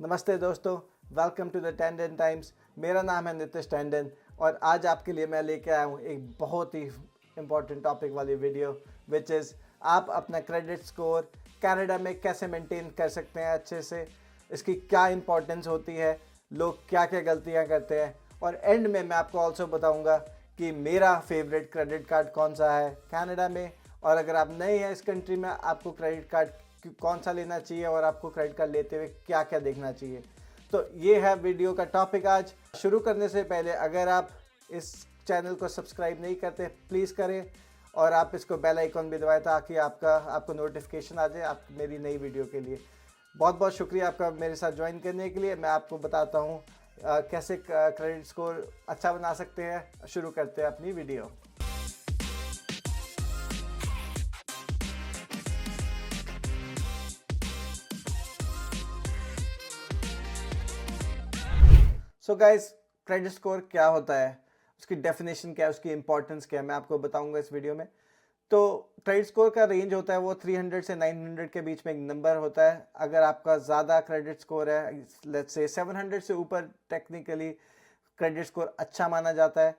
नमस्ते दोस्तों, welcome to the टैंडन times. मेरा नाम है नितिश टैंडन और आज आपके लिए मैं लेके आया हूँ एक बहुत ही इम्पोर्टेंट टॉपिक वाली वीडियो विच इज़ आप अपना क्रेडिट स्कोर कनाडा में कैसे मेंटेन कर सकते हैं अच्छे से, इसकी क्या इंपॉर्टेंस होती है, लोग क्या क्या गलतियाँ करते हैं और एंड में मैं आपको ऑल्सो बताऊँगा कि मेरा फेवरेट क्रेडिट कार्ड कौन सा है कनाडा में। और अगर आप नए हैं इस कंट्री में, आपको क्रेडिट कार्ड कौन सा लेना चाहिए और आपको क्रेडिट कार्ड लेते हुए क्या क्या देखना चाहिए। तो ये है वीडियो का टॉपिक। आज शुरू करने से पहले अगर आप इस चैनल को सब्सक्राइब नहीं करते प्लीज़ करें और आप इसको बेल आइकॉन भी दबाएं ताकि आपको नोटिफिकेशन आ जाए आप मेरी नई वीडियो के लिए। बहुत बहुत शुक्रिया आपका मेरे साथ ज्वाइन करने के लिए। मैं आपको बताता हूँ कैसे क्रेडिट स्कोर अच्छा बना सकते हैं। शुरू करते हैं अपनी video. So guys, credit score क्या होता है, उसकी डेफिनेशन क्या है, उसकी इंपॉर्टेंस क्या है, मैं आपको बताऊंगा इस वीडियो में। तो क्रेडिट स्कोर का रेंज होता है वो 300 से 900 के बीच में एक नंबर होता है। अगर आपका ज़्यादा क्रेडिट स्कोर है, लेट्स से 700 से ऊपर, टेक्निकली क्रेडिट स्कोर अच्छा माना जाता है।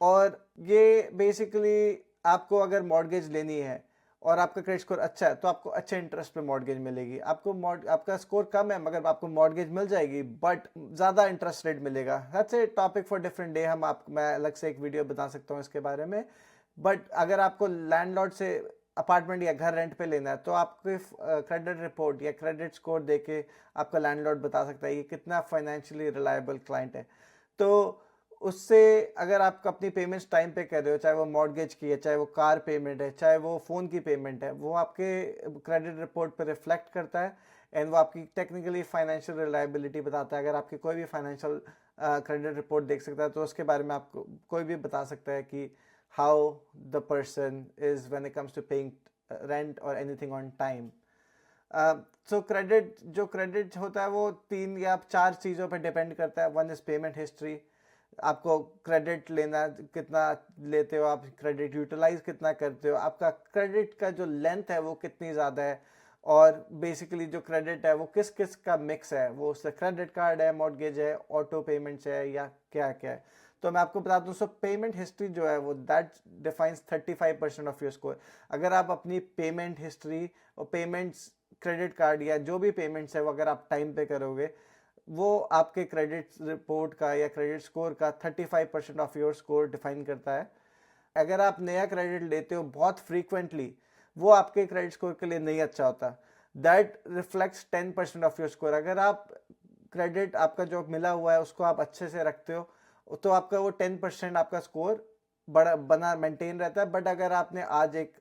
और ये बेसिकली आपको अगर मॉर्गेज लेनी है और आपका क्रेडिट स्कोर अच्छा है तो आपको अच्छे इंटरेस्ट पे मॉर्गेज मिलेगी। आपका स्कोर कम है मगर आपको मॉर्गेज मिल जाएगी बट ज़्यादा इंटरेस्ट रेट मिलेगा। That's a topic for different day. मैं अलग से एक वीडियो बता सकता हूँ इसके बारे में। बट अगर आपको लैंडलॉर्ड से अपार्टमेंट या घर रेंट पे लेना है तो आपके क्रेडिट रिपोर्ट या क्रेडिट स्कोर देके आपका लैंडलॉर्ड बता सकता है ये कितना फाइनेंशियली रिलायबल क्लाइंट है। तो उससे अगर आप अपनी पेमेंट्स टाइम पे कर रहे हो, चाहे वो मॉर्गेज की है, चाहे वो कार पेमेंट है, चाहे वो फ़ोन की पेमेंट है, वो आपके क्रेडिट रिपोर्ट पर रिफ्लेक्ट करता है एंड वो आपकी टेक्निकली फाइनेंशियल रिलायबिलिटी बताता है। अगर आपकी कोई भी फाइनेंशियल क्रेडिट रिपोर्ट देख सकता है तो उसके बारे में आपको कोई भी बता सकता है कि how the person is when it comes to paying rent और anything on time. So credit होता है वो 3 या 4 चीज़ों पर डिपेंड करता है। वन इज़ पेमेंट हिस्ट्री, आपको क्रेडिट लेना कितना लेते हो, आप क्रेडिट यूटिलाइज कितना करते हो, आपका क्रेडिट का जो लेंथ है वो कितनी ज़्यादा है, और बेसिकली जो क्रेडिट है वो किस किस का मिक्स है, वो उससे क्रेडिट कार्ड है, मॉर्गेज है, ऑटो पेमेंट्स है या क्या क्या है। तो मैं आपको बता दूं, सो पेमेंट हिस्ट्री जो है वो that defines 35% of your score. अगर आप अपनी पेमेंट हिस्ट्री और पेमेंट्स, क्रेडिट कार्ड या जो भी पेमेंट्स है वो अगर आप टाइम पे करोगे, वो आपके क्रेडिट रिपोर्ट का या क्रेडिट स्कोर का 35% ऑफ योर स्कोर डिफाइन करता है। अगर आप नया क्रेडिट लेते हो बहुत फ्रीक्वेंटली, वो आपके क्रेडिट स्कोर के लिए नहीं अच्छा होता। That reflects 10% of your score. अगर आप क्रेडिट आपका जो मिला हुआ है उसको आप अच्छे से रखते हो तो आपका वो 10% आपका स्कोर बड़ा बना मेंटेन रहता है। बट अगर आपने आज एक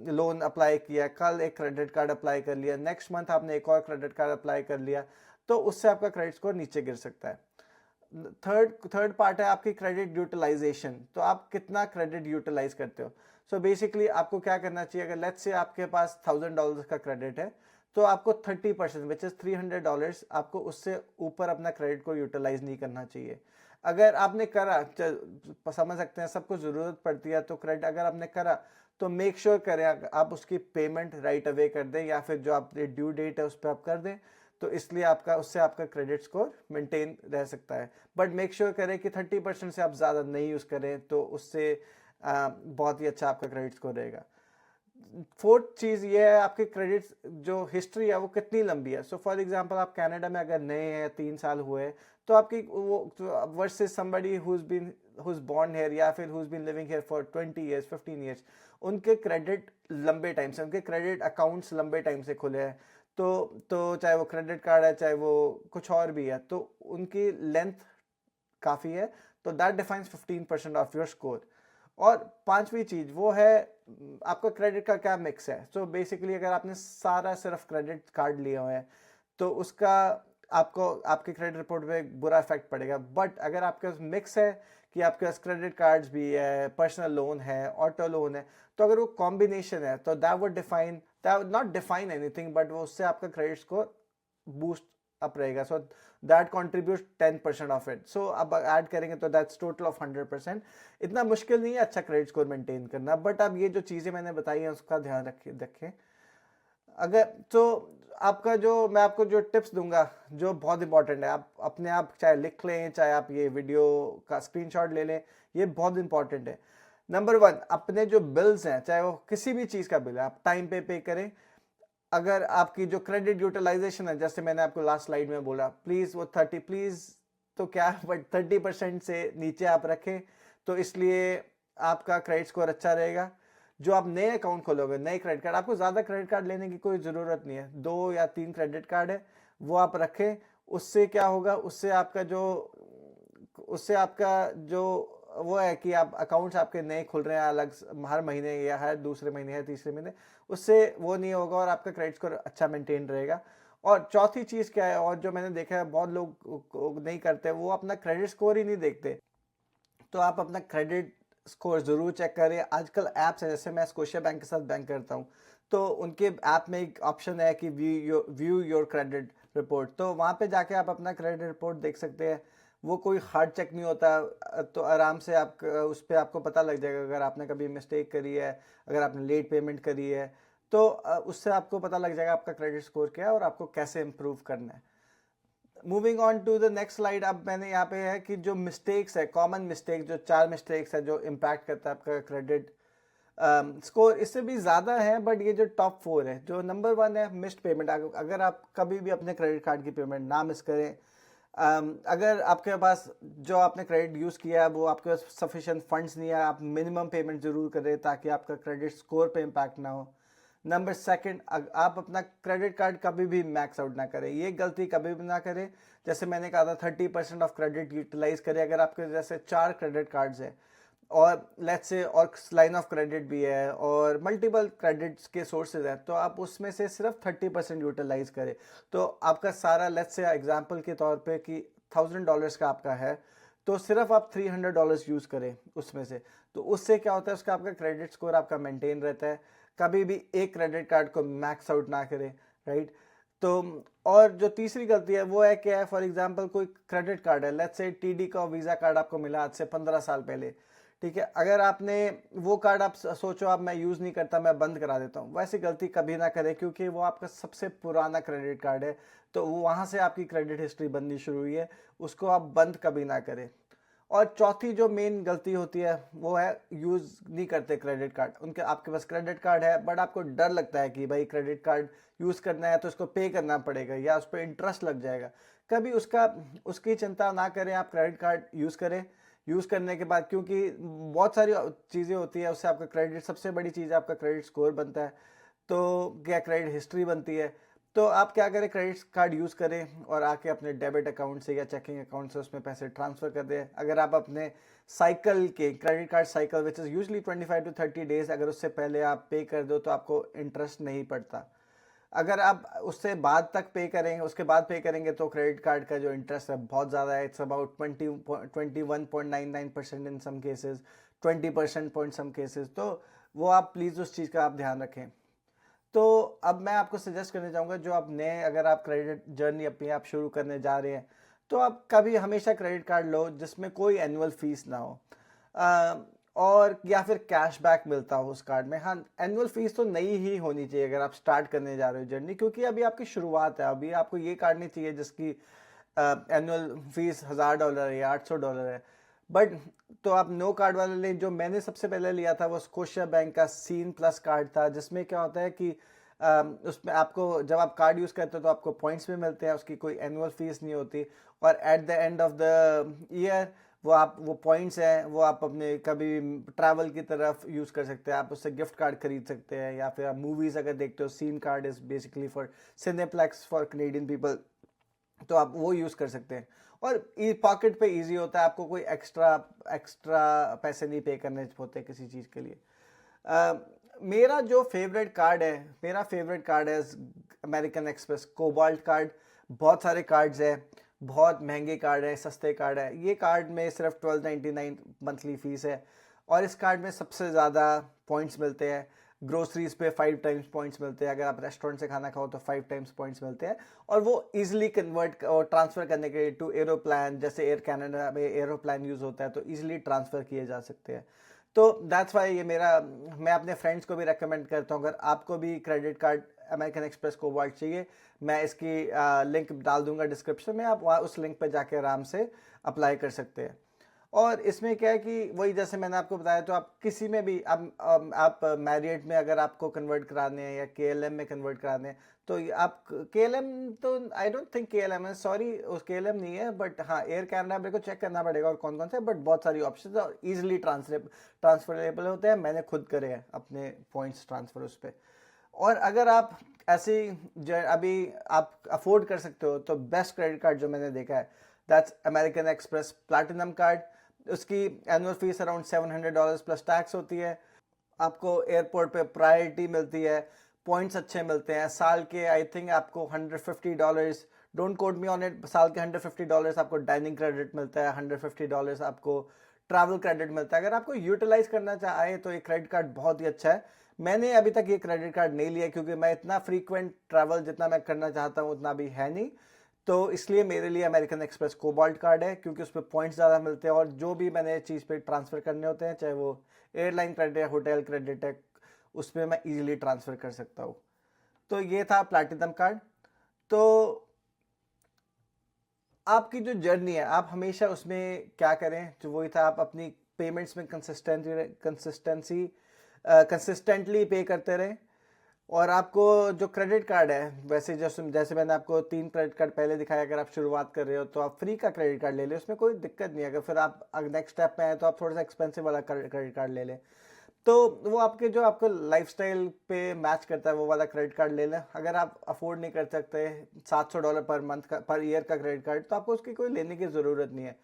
लोन अप्लाई किया, कल एक क्रेडिट कार्ड अप्लाई कर लिया, नेक्स्ट मंथ आपने एक और क्रेडिट कार्ड अप्लाई कर लिया, तो उससे आपका क्रेडिट स्कोर नीचे गिर सकता है। थर्ड पार्ट है आपकी क्रेडिट यूटिलाइजेशन। तो आप कितना क्रेडिट यूटिलाइज करते हो। सो बेसिकली आपको क्या करना चाहिए, अगर लेट्स से आपके पास $1000 का क्रेडिट है तो आपको 30% विच इज $300 आपको उससे ऊपर अपना क्रेडिट को यूटिलाइज नहीं करना चाहिए। अगर आपने करा, समझ सकते हैं सबको ज़रूरत पड़ती है तो क्रेडिट अगर आपने करा तो मेक श्योर करें आप उसकी पेमेंट राइट अवे कर दें या फिर जो आपकी ड्यू डेट है उस पर आप कर दें। तो इसलिए उससे आपका क्रेडिट स्कोर मेंटेन रह सकता है। बट मेक श्योर करें कि 30% से आप ज़्यादा नहीं यूज़ करें, तो उससे बहुत ही अच्छा आपका क्रेडिट स्कोर रहेगा। फोर्थ चीज़ ये है आपके क्रेडिट जो हिस्ट्री है वो कितनी लंबी है। सो फॉर एग्जांपल आप कनाडा में अगर नए हैं, 3 साल हुए, तो आपकी वो versus somebody who's born here या फिर who's been living here for 20 years 15 years, उनके क्रेडिट लंबे टाइम से, उनके क्रेडिट अकाउंट्स लंबे टाइम से खुले हैं। तो चाहे वो क्रेडिट कार्ड है, चाहे वो कुछ और भी है, तो उनकी लेंथ काफ़ी है। तो that defines 15% of your score. और पांचवी चीज वो है आपका क्रेडिट का क्या मिक्स है। सो बेसिकली अगर आपने सारा सिर्फ क्रेडिट कार्ड लिया हुआ है तो उसका आपको आपके क्रेडिट रिपोर्ट पे बुरा इफेक्ट पड़ेगा। बट अगर आपके पास मिक्स है कि आपके पास क्रेडिट कार्ड्स भी है, पर्सनल लोन है, ऑटो लोन है, तो अगर वो कॉम्बिनेशन है तो that would not define anything, but वो उससे आपका क्रेडिट स्कोर बूस्ट अप रहेगा। So that contribute 10% of it. So अब ऐड करेंगे तो दैट्स टोटल ऑफ 100%। इतना मुश्किल नहीं है अच्छा क्रेडिट स्कोर मेंटेन करना, बट अब ये जो चीज़ें मैंने बताई हैं उसका ध्यान रखें। अगर तो आपका जो मैं आपको जो टिप्स दूंगा जो बहुत इंपॉर्टेंट है, आप अपने आप चाहे लिख लें, चाहे आप ये वीडियो का स्क्रीनशॉट ले लें, ये बहुत इंपॉर्टेंट है। नंबर 1, अपने जो बिल्स हैं, चाहे वो किसी भी चीज़ का बिल है, आप टाइम पे करें। अगर आपकी जो क्रेडिट यूटिलाइजेशन है, जैसे मैंने आपको लास्ट स्लाइड में बोला, प्लीज़ वो 30 प्लीज़ तो क्या बट 30% से नीचे आप रखें, तो इसलिए आपका क्रेडिट स्कोर अच्छा रहेगा। जो आप नए अकाउंट खोलोगे, नए क्रेडिट कार्ड, आपको ज़्यादा क्रेडिट कार्ड लेने की कोई ज़रूरत नहीं है, 2 या 3 क्रेडिट कार्ड है वो आप रखें। उससे क्या होगा, उससे आपका जो वो है कि आप अकाउंट्स आपके नए खुल रहे हैं अलग हर महीने या हर दूसरे महीने या तीसरे महीने, उससे वो नहीं होगा और आपका क्रेडिट स्कोर अच्छा मेंटेन रहेगा। और चौथी चीज़ क्या है, और जो मैंने देखा है बहुत लोग नहीं करते, वो अपना क्रेडिट स्कोर ही नहीं देखते। तो आप अपना क्रेडिट स्कोर ज़रूर चेक करें। आजकल ऐप्स है, जैसे मैं स्कोशिया बैंक के साथ बैंक करता हूँ, तो उनके ऐप में एक ऑप्शन है कि व्यू योर क्रेडिट रिपोर्ट, तो वहाँ पे जाके आप अपना क्रेडिट रिपोर्ट देख सकते हैं। वो कोई हार्ड चेक नहीं होता, तो आराम से आप उस पर आपको पता लग जाएगा अगर आपने कभी मिस्टेक करी है, अगर आपने लेट पेमेंट करी है, तो उससे आपको पता लग जाएगा आपका क्रेडिट स्कोर क्या है और आपको कैसे इम्प्रूव करना है। Moving on to the next slide, अब मैंने यहाँ पे है कि जो मिस्टेक्स है, कॉमन मिस्टेक, जो 4 मिस्टेक्स है जो इम्पैक्ट करता है आपका क्रेडिट स्कोर, इससे भी ज़्यादा है बट ये जो टॉप 4 है, जो नंबर 1 है मिस्ड पेमेंट। अगर आप कभी भी अपने क्रेडिट कार्ड की पेमेंट ना मिस करें, अगर आपके पास जो आपने क्रेडिट यूज़ किया है वो आपके पास सफिशिएंट फंड्स नहीं है, आप मिनिमम पेमेंट ज़रूर करें ताकि आपका क्रेडिट स्कोर पे इम्पैक्ट ना हो। नंबर 2, आप अपना क्रेडिट कार्ड कभी भी मैक्स आउट ना करें, ये गलती कभी भी ना करें। जैसे मैंने कहा था 30% ऑफ क्रेडिट यूटिलाइज करें। अगर आपके जैसे 4 क्रेडिट कार्ड्स हैं और लेट्स से और लाइन ऑफ क्रेडिट भी है और मल्टीपल क्रेडिट्स के सोर्सेज हैं, तो आप उसमें से सिर्फ 30% यूटिलाइज करें। तो आपका सारा, लेट्स से एग्जांपल के तौर पे कि $1000 का आपका है, तो सिर्फ आप $300 यूज़ करें उसमें से, तो उससे क्या होता है, उसका आपका क्रेडिट स्कोर आपका मेंटेन रहता है। कभी भी एक क्रेडिट कार्ड को मैक्स आउट ना करें, राइट। तो और जो तीसरी गलती है वो है क्या है, फॉर एग्जांपल कोई क्रेडिट कार्ड है, लेट्स से टीडी का वीज़ा कार्ड आपको मिला आज से 15 साल पहले, ठीक है। अगर आपने वो कार्ड, आप सोचो आप मैं यूज़ नहीं करता, मैं बंद करा देता हूँ, वैसी गलती कभी ना करें क्योंकि वो आपका सबसे पुराना क्रेडिट कार्ड है, तो वो वहाँ से आपकी क्रेडिट हिस्ट्री बननी शुरू हुई है, उसको आप बंद कभी ना करें। और चौथी जो मेन गलती होती है वो है यूज़ नहीं करते क्रेडिट कार्ड। उनके आपके पास क्रेडिट कार्ड है बट आपको डर लगता है कि भाई क्रेडिट कार्ड यूज़ करना है तो इसको पे करना पड़ेगा या उस पर इंटरेस्ट लग जाएगा। कभी उसकी चिंता ना करें, आप क्रेडिट कार्ड यूज़ करें। यूज़ करने के बाद, क्योंकि बहुत सारी चीज़ें होती है उससे आपका क्रेडिट, सबसे बड़ी चीज़ आपका क्रेडिट स्कोर बनता है, तो क्या क्रेडिट हिस्ट्री बनती है। तो आप क्या करें, क्रेडिट कार्ड यूज़ करें और आके अपने डेबिट अकाउंट से या चेकिंग अकाउंट से उसमें पैसे ट्रांसफ़र कर दें। अगर आप अपने साइकिल के credit card cycle which is usually 25 to 30 days, अगर उससे पहले आप पे कर दो तो आपको इंटरेस्ट नहीं पड़ता। अगर आप उससे बाद तक पे करेंगे, उसके बाद पे करेंगे, तो क्रेडिट कार्ड का जो इंटरेस्ट है बहुत ज़्यादा है। It's about 21.99% in some cases, 20% point some cases. तो वो आप प्लीज़ उस चीज़ का आप ध्यान रखें। तो अब मैं आपको सजेस्ट करना चाहूँगा, जो आप नए, अगर आप क्रेडिट जर्नी अपनी आप शुरू करने जा रहे हैं, तो आप कभी हमेशा क्रेडिट कार्ड लो जिसमें कोई एनुअल फीस ना हो, और या फिर कैशबैक मिलता हो उस कार्ड में। हाँ, एनुअल फीस तो नहीं ही होनी चाहिए अगर आप स्टार्ट करने जा रहे हो जर्नी, क्योंकि अभी आपकी शुरुआत है। अभी आपको ये कार्ड नहीं चाहिए जिसकी एनुअल फीस $1000 है या $800 है। बट तो आप नो कार्ड वाले लें। जो मैंने सबसे पहले लिया था वो स्कोशिया बैंक का सीन प्लस कार्ड था, जिसमें क्या होता है कि उसमें आपको, जब आप कार्ड यूज़ करते हो तो आपको पॉइंट्स भी मिलते हैं, उसकी कोई एनुअल फीस नहीं होती, और at the end of the year वो पॉइंट्स हैं वो आप अपने कभी ट्रैवल की तरफ यूज़ कर सकते हैं। आप उससे गिफ्ट कार्ड खरीद सकते हैं, या फिर आप मूवीज़ अगर देखते हो, scene card is basically for Cineplex for Canadian people, तो आप वो यूज़ कर सकते हैं। और पॉकेट पे इजी होता है, आपको कोई एक्स्ट्रा पैसे नहीं पे करने होते किसी चीज़ के लिए। मेरा जो फेवरेट कार्ड है, मेरा फेवरेट कार्ड है अमेरिकन एक्सप्रेस कोबाल्ट कार्ड। बहुत सारे कार्ड्स हैं, बहुत महंगे कार्ड है, सस्ते कार्ड है। ये कार्ड में सिर्फ $12.99 मंथली फ़ीस है, और इस कार्ड में सबसे ज़्यादा पॉइंट्स मिलते हैं। ग्रोसरीज पे 5 टाइम्स पॉइंट्स मिलते हैं, अगर आप रेस्टोरेंट से खाना खाओ तो 5 टाइम्स पॉइंट्स मिलते हैं, और वो इजीली कन्वर्ट और ट्रांसफ़र करने के लिए टू एरोप्लान, जैसे एयर कनाडा में एरोप्लान यूज़ होता है, तो इजीली ट्रांसफ़र किए जा सकते हैं। तो दैट्स वाई ये मैं अपने फ्रेंड्स को भी रेकमेंड करता हूँ, अगर आपको भी credit card American express cobalt चाहिए, मैं इसकी लिंक डाल दूंगा डिस्क्रिप्शन में, आप वहाँ उस लिंक पर जाके आराम से अप्लाई कर सकते हैं। और इसमें क्या है कि वही जैसे मैंने आपको बताया, तो आप किसी में भी आप मैरियट में अगर आपको कन्वर्ट कराने हैं या केएलएम में कन्वर्ट कराने हैं, तो आप केएलएम, तो आई डोंट थिंक केएलएम है, सॉरी उस केएलएम नहीं है, बट हाँ एयर कैनेडा मेरे को चेक करना पड़ेगा और कौन कौन से, बट बहुत सारी ऑप्शन और ईजिली ट्रांसफरेबल होते हैं, मैंने खुद करे हैं अपने पॉइंट्स ट्रांसफर उस पर। और अगर आप ऐसे अभी आप अफोर्ड कर सकते हो, तो बेस्ट क्रेडिट कार्ड जो मैंने देखा है that's American Express platinum card. उसकी annual fees around $700 plus tax होती है। आपको एयरपोर्ट पे प्रायोरिटी मिलती है, पॉइंट्स अच्छे मिलते हैं, साल के आई थिंक आपको $150, don't quote me on it, साल के $150 आपको डाइनिंग क्रेडिट मिलता है, $150 आपको ट्रैवल क्रेडिट मिलता है। अगर आपको यूटिलाइज करना चाहे तो ये क्रेडिट कार्ड बहुत ही अच्छा है। मैंने अभी तक ये क्रेडिट कार्ड नहीं लिया क्योंकि मैं इतना फ्रीक्वेंट ट्रैवल जितना मैं करना चाहता हूँ उतना भी है नहीं, तो इसलिए मेरे लिए अमेरिकन एक्सप्रेस कोबाल्ट कार्ड है, क्योंकि उस पर पॉइंट्स ज़्यादा मिलते हैं और जो भी मैंने चीज़ पे ट्रांसफ़र करने होते हैं, चाहे वो एयरलाइन क्रेडिट है, होटल क्रेडिट है, उस पर मैं इजीली ट्रांसफ़र कर सकता हूँ। तो ये था प्लैटिनम कार्ड। तो आपकी जो जर्नी है, आप हमेशा उसमें क्या करें, जो वही था, आप अपनी पेमेंट्स में कंसिस्टेंटली पे करते रहें। और आपको जो क्रेडिट कार्ड है, वैसे जैसे मैंने आपको 3 क्रेडिट कार्ड पहले दिखाया, अगर आप शुरुआत कर रहे हो तो आप फ्री का क्रेडिट कार्ड ले लें, उसमें कोई दिक्कत नहीं है। अगर फिर आप नेक्स्ट स्टेप में आए तो आप थोड़ा सा एक्सपेंसिव वाला क्रेडिट कार्ड ले लें, तो वो आपके जो आपको लाइफस्टाइल पे मैच करता है वो वाला क्रेडिट कार्ड ले लें। अगर आप अफोर्ड नहीं कर सकते $700 पर मंथ का, पर ईयर का क्रेडिट कार्ड, तो आपको उसकी कोई लेने की ज़रूरत नहीं है।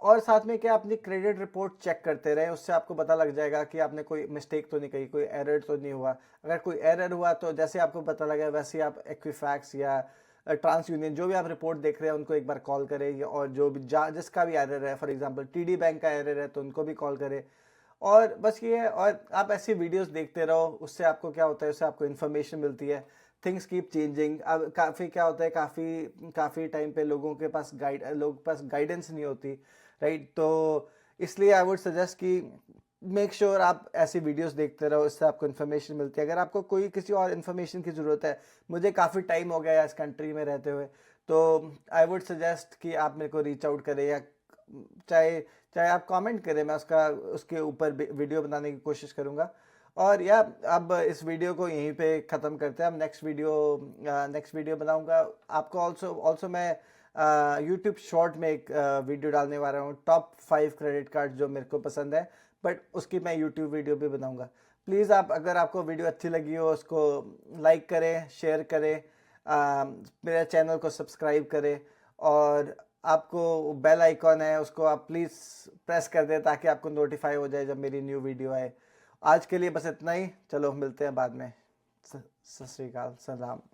और साथ में क्या, अपनी क्रेडिट रिपोर्ट चेक करते रहे, उससे आपको पता लग जाएगा कि आपने कोई मिस्टेक तो नहीं करी, कोई एरर तो नहीं हुआ। अगर कोई एरर हुआ तो जैसे आपको पता लगा वैसे ही आप एक्विफैक्स या ट्रांस यूनियन जो भी आप रिपोर्ट देख रहे हैं उनको एक बार कॉल करें, और जो भी जिसका भी एरर है, फॉर एग्जांपल टीडी बैंक का एरर है तो उनको भी कॉल करें। और बस ये है, और आप ऐसी वीडियोस देखते रहो, उससे आपको क्या होता है, उससे आपको इन्फॉर्मेशन मिलती है। Things keep changing. अब काफ़ी क्या होता है, काफ़ी टाइम पे लोगों के पास गाइडेंस नहीं होती, राइट। तो इसलिए आई वुड सजेस्ट कि मेक श्योर आप ऐसी वीडियोस देखते रहो, इससे आपको इन्फॉर्मेशन मिलती है। अगर आपको कोई किसी और इन्फॉर्मेशन की ज़रूरत है, मुझे काफ़ी टाइम हो गया इस कंट्री में रहते हुए, तो आई वुड सजेस्ट कि आप मेरे को रीच आउट करें, या चाहे चाहे आप कमेंट करें, मैं उसके ऊपर वीडियो बनाने की कोशिश करूँगा। और या अब इस वीडियो को यहीं पे ख़त्म करते हैं। अब नेक्स्ट वीडियो बनाऊँगा। आपको ऑल्सो मैं यूट्यूब शॉर्ट में एक वीडियो डालने वाला हूँ, टॉप 5 क्रेडिट कार्ड जो मेरे को पसंद है, बट उसकी मैं यूट्यूब वीडियो भी बनाऊँगा। प्लीज़ आप, अगर आपको वीडियो अच्छी लगी हो, उसको लाइक करें, शेयर करें, मेरे चैनल को सब्सक्राइब करें, और आपको बेल आइकॉन है उसको आप प्लीज़ प्रेस कर दें ताकि आपको नोटिफाई हो जाए जब मेरी न्यू वीडियो आए। आज के लिए बस इतना ही, चलो मिलते हैं बाद में। सत श्री अकाल, सलाम।